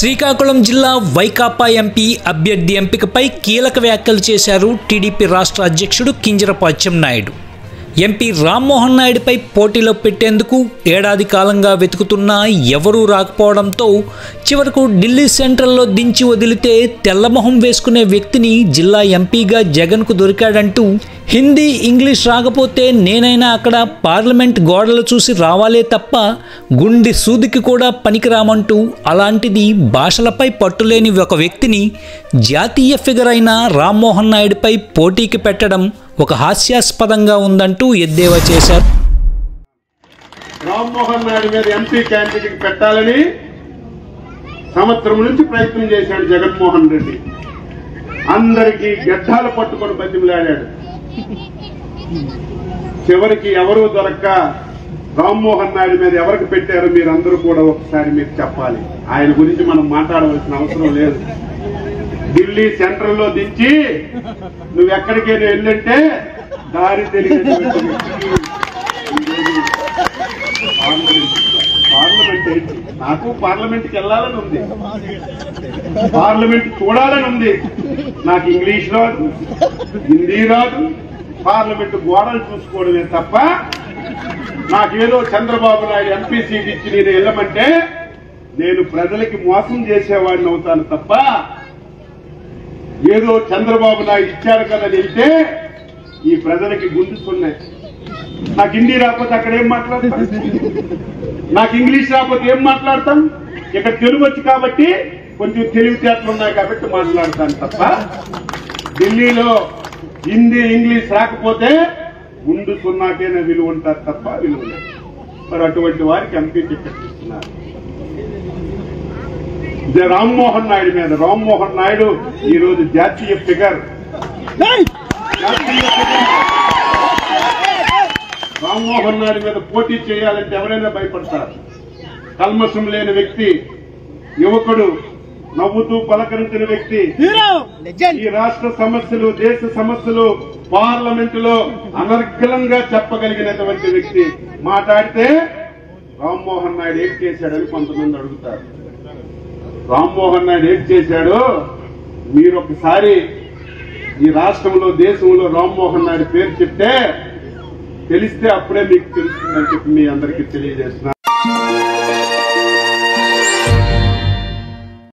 శ్రీకాకుళం జిల్లా వైకాపా ఎంపీ అభ్యర్థి ఎంపికపై కీలక వ్యాఖ్యలు చేశారు టీడీపీ రాష్ట్ర అధ్యక్షుడు కింజరాపు అచ్చెన్నాయుడు. ఎంపీ రామ్మోహన్ నాయుడుపై పోటీలో పెట్టేందుకు ఏడాది కాలంగా వెతుకుతున్నా ఎవరూ రాకపోవడంతో చివరకు ఢిల్లీ సెంట్రల్లో దించి వదిలితే తెల్లమొహం వేసుకునే వ్యక్తిని జిల్లా ఎంపీగా జగన్కు దొరికాడంటూ హిందీ ఇంగ్లీష్ రాకపోతే నేనైనా అక్కడ పార్లమెంట్ గోడలు చూసి రావాలే తప్ప గుండె సూదికి కూడా పనికిరామంటూ అలాంటిది భాషలపై పట్టులేని ఒక వ్యక్తిని జాతీయ ఫిగర్ అయిన రామ్మోహన్ నాయుడుపై పోటీకి పెట్టడం ఒక హాస్యాస్పదంగా ఉందంటూ ఎద్దేవా చేశారు. రామ్మోహన్ నాయుడు మీద ఎంపీ క్యాండిడేట్ పెట్టాలని సంవత్సరం నుంచి ప్రయత్నం చేశాడు జగన్మోహన్ రెడ్డి. అందరికీ గడ్డాలు పట్టుకొని బతిమలాడాడు. చివరికి ఎవరూ దొరక్క రామ్మోహన్ నాయుడు మీద ఎవరికి పెట్టారో మీరు అందరూ కూడా ఒకసారి మీరు చెప్పాలి. ఆయన గురించి మనం మాట్లాడవలసిన అవసరం లేదు. ఢిల్లీ సెంట్రల్ లో దించి నువ్వెక్కడికైనా వెళ్ళంటే దారి తెలియదు. పార్లమెంట్ ఏంటి? నాకు పార్లమెంట్కి వెళ్ళాలని ఉంది, పార్లమెంట్ చూడాలని ఉంది. నాకు ఇంగ్లీష్ రాదు, హిందీ రాదు, పార్లమెంట్ గోడలు చూసుకోవడమే తప్ప నాకేదో చంద్రబాబు నాయుడు ఎంపీ సీట్ ఇచ్చి నేను వెళ్ళమంటే నేను ప్రజలకి మోసం చేసేవాడిని అవుతాను తప్ప ఏదో చంద్రబాబు నాయుడు ఇచ్చారు కదా వెళ్తే ఈ ప్రజలకి గుంజుతున్నాయి. నాకు హిందీ రాకపోతే అక్కడ ఏం మాట్లాడతాం, నాకు ఇంగ్లీష్ రాకపోతే ఏం మాట్లాడతాం. ఇక్కడ తెలుగు వచ్చి కాబట్టి కొంచెం తెలివితేటలు ఉన్నాయి కాబట్టి మాట్లాడతాను తప్ప ఢిల్లీలో హిందీ ఇంగ్లీష్ రాకపోతే ముందు సున్నాకైనా విలువ ఉంటారు తప్ప విలువ లేదు. మరి అటువంటి వారికి ఎంపీ టికెట్ ఇస్తున్నారు. రామ్మోహన్ నాయుడు మీద రామ్మోహన్ నాయుడు ఈ రోజు జాతీయ ఫిగర్. రామ్మోహన్ నాయుడు మీద పోటీ చేయాలంటే ఎవరైనా భయపడతారు. కల్మషం లేని వ్యక్తి, యువకుడు, నవ్వుతూ పలకరించిన వ్యక్తి, ఈ రాష్ట్ర సమస్యలు దేశ సమస్యలు పార్లమెంటులో అనర్గళంగా చెప్పగలిగినటువంటి వ్యక్తి మాట్లాడితే రామ్మోహన్ నాయుడు ఏం చేశాడని కొంతమంది అడుగుతారు. రామ్మోహన్ నాయుడు ఏం చేశాడో మీరు ఒకసారి ఈ రాష్ట్రంలో దేశంలో రామ్మోహన్ నాయుడు పేరు చెప్తే తెలిస్తే అప్పుడే మీకు తెలుస్తుందని చెప్పి మీ అందరికీ తెలియజేస్తున్నారు.